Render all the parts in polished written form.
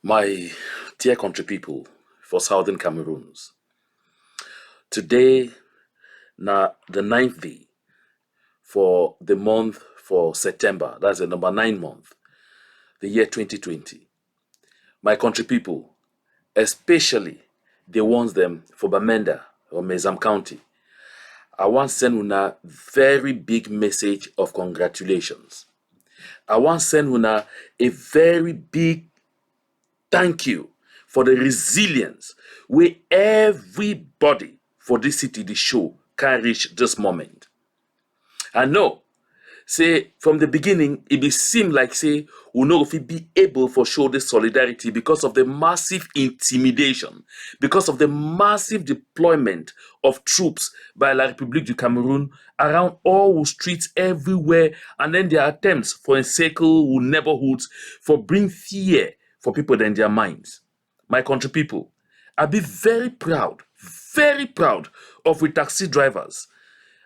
My dear country people for southern Cameroons, today na the ninth day for the month for September, that's the number 9 month, the year 2020. My country people, especially the ones them for Bamenda or Mezam County, I want to send una very big message of congratulations. I want to send una a very big thank you for the resilience where everybody for this city, the show, can reach this moment. I know, say, from the beginning, it be seem like, say, we know if we be able for show this solidarity because of the massive intimidation, because of the massive deployment of troops by La République du Cameroon around all streets everywhere, and then their attempts for encircle neighborhoods, for bring fear for people in their minds. My country people, I be very proud of we taxi drivers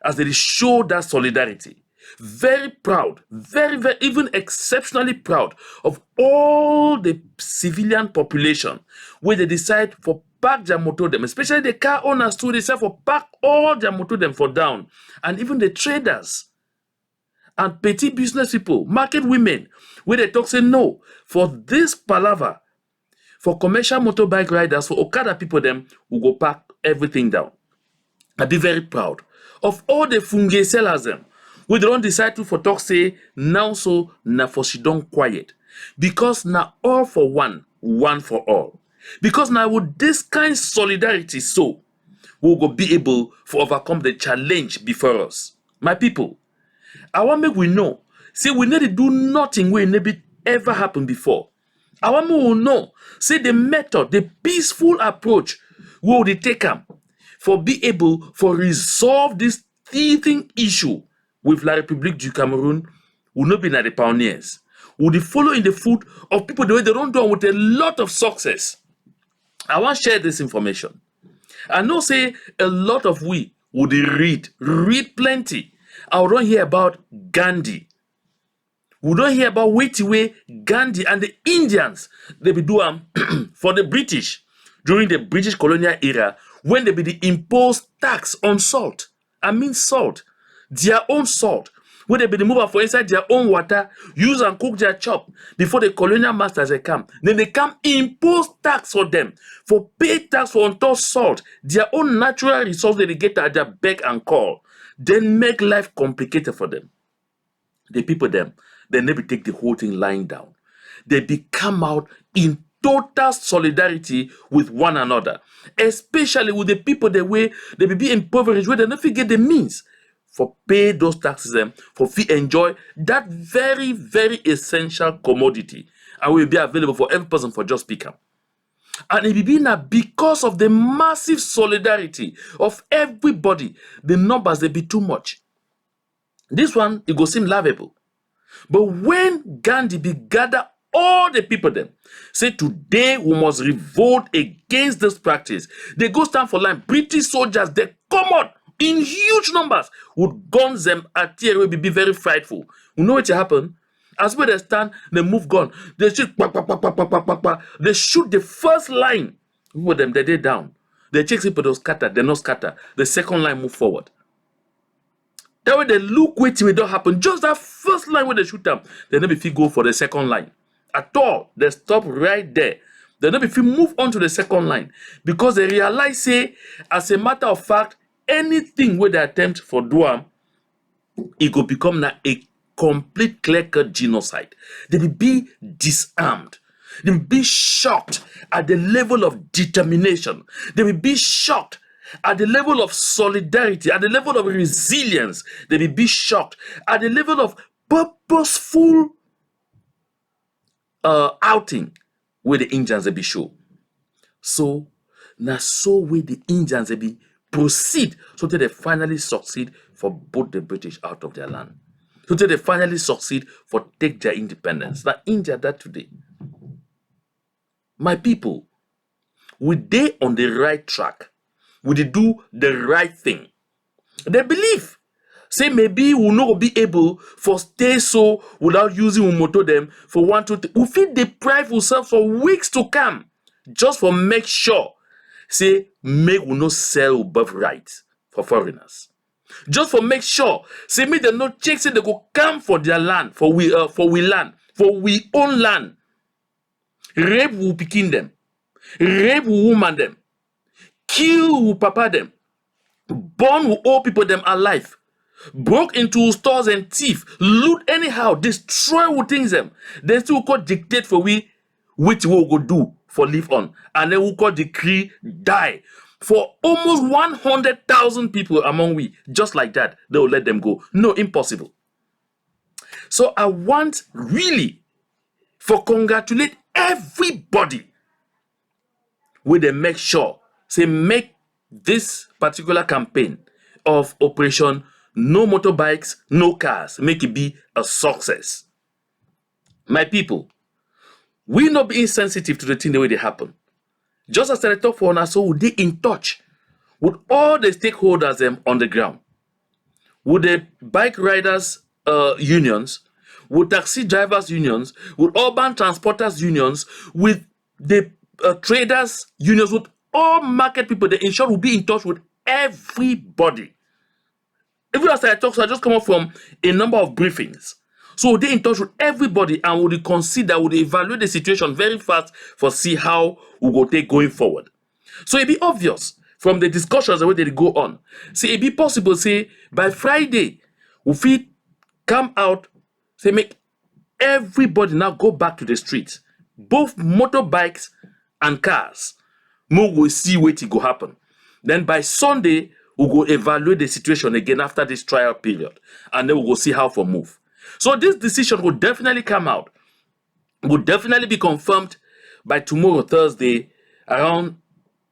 as they show that solidarity. Very proud, very, even exceptionally proud of all the civilian population where they decide for park their motor them, especially the car owners too, they decide for park all their motor them for down, and even the traders and petty business people, market women, where they talk say no, for this palaver, for commercial motorbike riders, for Okada people them, will go pack everything down. I be very proud of all the funge sellers them. We don't decide to for talk say now so na for she don't quiet. Because now all for one for all. Because now with this kind solidarity so we will be able to overcome the challenge before us. My people, I want make we know. Say we need to do nothing where never ever happened before. I want me to know. Say the method, the peaceful approach we will take them for be able for resolve this teething issue with La République du Cameroon will not be na the pioneers. Will they follow in the foot of people the way they don't do with a lot of success. I want to share this information. I know say a lot of we would read plenty. I don't hear about Gandhi. We don't hear about way Gandhi and the Indians they be doing for the British during the British colonial era when they be the imposed tax on salt. I mean salt. Their own salt. When they be the mover for inside their own water, use and cook their chop before the colonial masters they come. Then they come impose tax for them. For pay tax for on top salt. Their own natural resource they get at their beck and call. Then make life complicated for them. The people them, they never take the whole thing lying down. They become out in total solidarity with one another, especially with the people the way they be impoverished, where they don't get the means for pay those taxes them, for fee enjoy that very, very essential commodity, and will be available for every person for just pick up. And it be now because of the massive solidarity of everybody, the numbers they be too much. This one, it go seem laughable. But when Gandhi be gather all the people them, say today we must revolt against this practice. They go stand for line. British soldiers, they come out in huge numbers with guns them artillery will be very frightful. You know what happen? As when they stand, they move gun. They shoot, they shoot the first line. With them, they down. They check people those scatter, they not scatter. The second line move forward. That way they look waiting will don't happen. Just that first line where they shoot them, they never feel go for the second line. At all. They stop right there. They never feel move on to the second line. Because they realize, say, as a matter of fact, anything where they attempt for Duam, it will become now a complete clear-cut genocide. They will be disarmed. They will be shocked at the level of determination. They will be shocked at the level of solidarity, at the level of resilience. They will be shocked at the level of purposeful outing where the Indians will be show. So, now so where the Indians will be proceed so that they finally succeed for both the British out of their land. So that they finally succeed for take their independence. Now India that today. My people, we they on the right track. We do the right thing. They believe say maybe we not be able for stay so without using we motor them for 1, 2, 3. We fit deprive ourselves for weeks to come just for make sure say make we no sell above right for foreigners. Just for make sure say make them no check say they go come for their land for we land for we own land. Rape will pikin them, rape will woman them, kill will papa them, burn will old people them alive, broke into stores and thief, loot anyhow, destroy what things them. They still could dictate for we which we will go do for live on, and then we could decree die for almost 100,000 people among we. Just like that, they will let them go. No, impossible. So I want really for congratulate everybody where they make sure say make this particular campaign of Operation No Motorbikes, No Cars, make it be a success. My people, we not be insensitive to the thing the way they happen. Just as I talk for us, so we they in touch with all the stakeholders them on the ground, with the bike riders unions, with taxi drivers unions, with urban transporters unions, with the traders unions, with all market people. The insurer will be in touch with everybody. Even as I talk, so I just come up from a number of briefings. So they in touch with everybody and would consider, would evaluate the situation very fast for see how we go take going forward. So it be obvious from the discussions the way they go on. See, it be possible, say, by Friday, we fit come out, say, make everybody now go back to the streets. Both motorbikes and cars. We will see what it go happen. Then by Sunday, we'll go evaluate the situation again after this trial period. And then we'll go see how for move. So this decision will definitely come out. Will definitely be confirmed by tomorrow, Thursday, around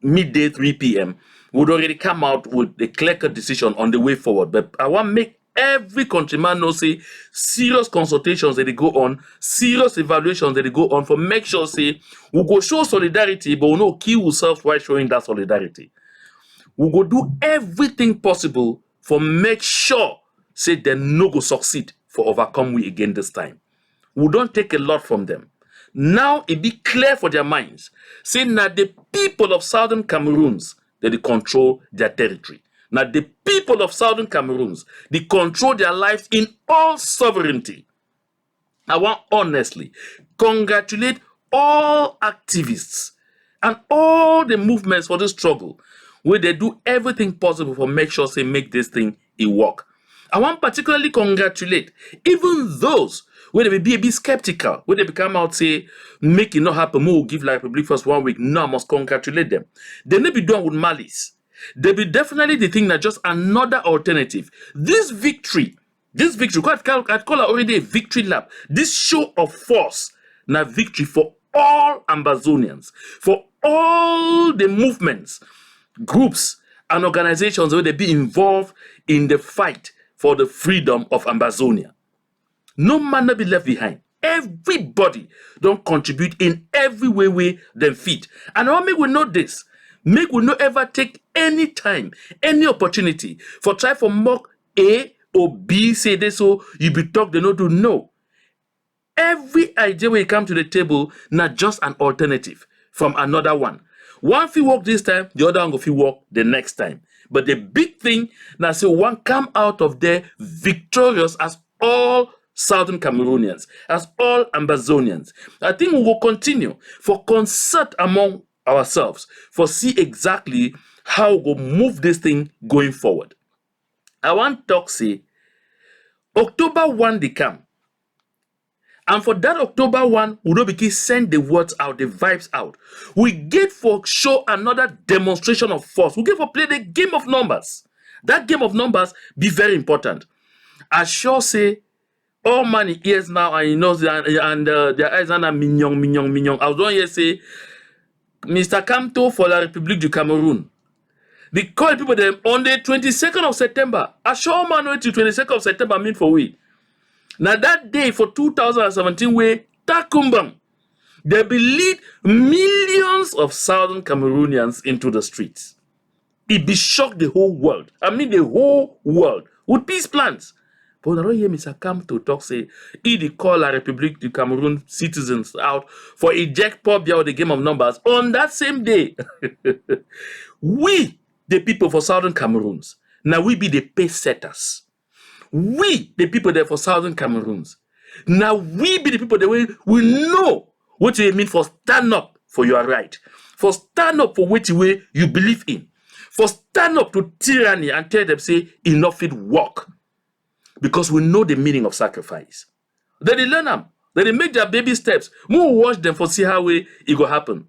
midday, 3 p.m. Would already come out with a clear-cut decision on the way forward. But I want to make every countryman know, say, serious consultations that they go on, serious evaluations that they go on for make sure, say, we'll go show solidarity, but we'll not kill ourselves while showing that solidarity. We'll go do everything possible for make sure, say, they no go succeed for overcome we again this time. We don't take a lot from them. Now it be clear for their minds, saying that the people of Southern Cameroons, that they control their territory. Now the people of Southern Cameroons, they control their lives in all sovereignty. I want honestly congratulate all activists and all the movements for this struggle, where they do everything possible for make sure they make this thing it work. I want particularly congratulate even those where they may be a bit skeptical, where they become out say, make it not happen, we'll give like Republic first 1 week. No, I must congratulate them. They may be done with malice. They be definitely the thing that just another alternative. This victory, I'd call it already a victory lap. This show of force, now victory for all Ambazonians, for all the movements, groups, and organizations where they be involved in the fight for the freedom of Ambazonia. No man not be left behind. Everybody don't contribute in every way they fit. And I want make we know this. Make we not ever take any time, any opportunity for try for mock A or B, say this so you be talk, they not do no. Every idea when you come to the table, not just an alternative from another one. One fee work this time, the other one go fee work the next time. But the big thing now say one come out of there victorious as all Southern Cameroonians, as all Ambazonians. I think we will continue for concert among ourselves for see exactly how we will move this thing going forward. I want to talk say October 1 they come. And for that October 1, we don't begin send the words out, the vibes out. We get for show another demonstration of force. We get for play the game of numbers. That game of numbers be very important. I sure say all man ears now and he knows and their eyes are mignon. I was going to say Mr. Camto for la République du Cameroun. They call people them on the 22nd of September. I sure man wait till 22nd of September mean for we. Now that day for 2017, we Takumbang, they will lead millions of Southern Cameroonians into the streets. It be shocked the whole world. I mean the whole world with peace plans. But I don't hear Mr. Cam to talk say, he call la Republic du Cameroon citizens out for eject pop the game of numbers on that same day. We, the people for Southern Cameroons, now we be the pace setters. We, the people there for Southern Cameroons, now we be the people that we know what you mean for stand up for your right, for stand up for what you believe in, for stand up to tyranny and tell them, say, enough it work. Because we know the meaning of sacrifice. Then they learn them. Then they make their baby steps. We will watch them for see how it will happen.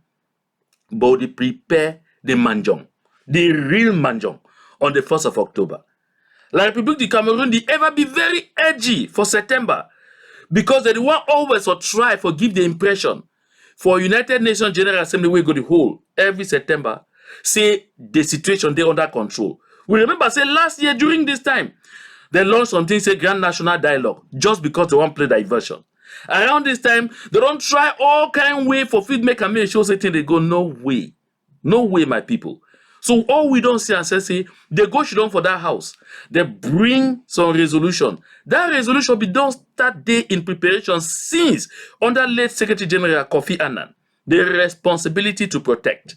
But they prepare the manjong, the real manjong, on the 1st of October. La République du Cameroon, they ever be very edgy for September. Because they want always or try for give the impression for United Nations General Assembly we go the whole every September, say the situation they under control. We remember say last year during this time, they launched something say Grand National Dialogue just because they want to play diversion. Around this time, they don't try all kind of way for feed make and make sure something they go no way. No way, my people. So all we don't see and say they go down for that house. They bring some resolution. That resolution be done start day in preparation since under late Secretary General Kofi Annan. The responsibility to protect.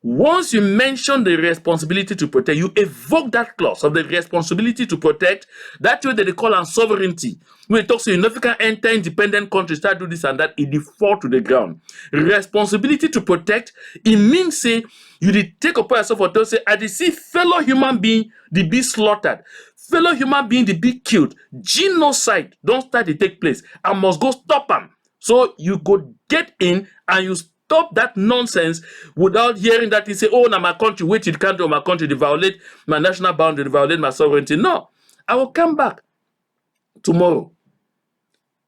Once you mention the responsibility to protect, you evoke that clause of the responsibility to protect. That way that they call on sovereignty. When it talks to you, if you can enter independent countries, start do this and that, it default to the ground. Responsibility to protect, it means say, you did take upon yourself or say, I did see fellow human being they be slaughtered, fellow human being they be killed. Genocide don't start to take place. I must go stop them. So you go get in and you stop that nonsense without hearing that he say, oh, now my country, wait, it can't do my country, they violate my national boundary, they violate my sovereignty. No, I will come back tomorrow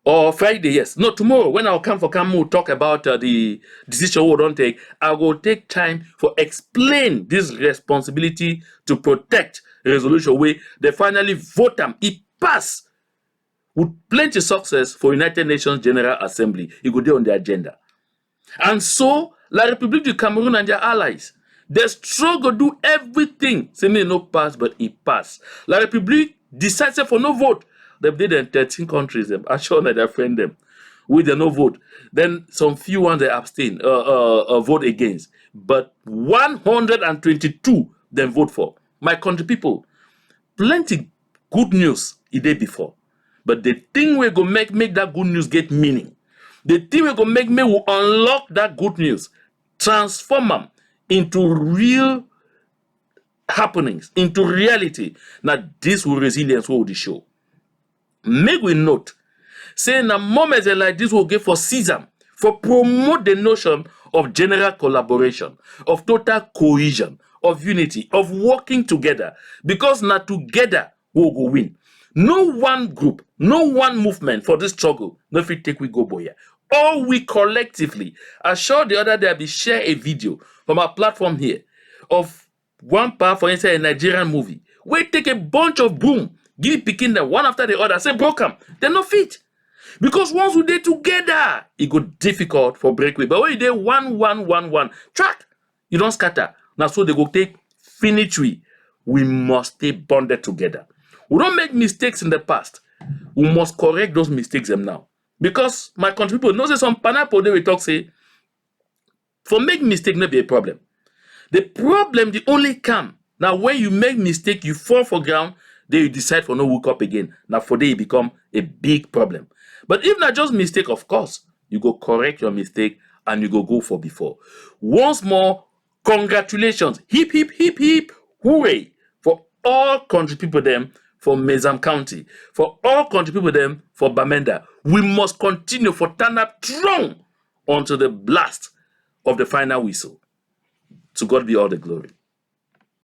or Friday, yes. No, tomorrow when I'll come for we'll talk about the decision we don't take. I will take time for explain this responsibility to protect resolution where they finally vote them. It pass with plenty success for United Nations General Assembly. It go there on the agenda. And so, La République du Cameroon and their allies, they struggle to do everything. Say me no pass, but it pass. La République decided for no vote. They did in 13 countries. I'm sure that they friend them. With the no vote. Then some few ones they abstain, vote against. But 122 then vote for. My country people, plenty good news the day before. But the thing we're going to make that good news get meaning. The thing we're going to make me will unlock that good news, transform them into real happenings, into reality. Now, this will resilience will the show. Make we note, saying a moments like this will get for season, for promote the notion of general collaboration, of total cohesion, of unity, of working together. Because now together we'll go win. No one group, no one movement for this struggle, no fit take we go boya. All we collectively, I saw the other day I be share a video from our platform here of one part, for instance, a Nigerian movie. We take a bunch of broom, give picking them one after the other, say broke them. They're not fit. Because once we dey together, it go difficult for breakaway. But when you dey one, track, you don't scatter. Now so they go take finish we must stay bonded together. We don't make mistakes in the past. We must correct those mistakes them now. Because my country people know say some pineapple they will talk say, for make mistake not be a problem. The problem the only come now when you make mistake, you fall for ground, then you decide for no wake up again. Now for they become a big problem. But if not just mistake, of course, you go correct your mistake and you go for before. Once more, congratulations, hip, hip, hip, hip, hooray for all country people them for Mezam County, for all country people them for Bamenda. We must continue for turn up strong until the blast of the final whistle. To God be all the glory.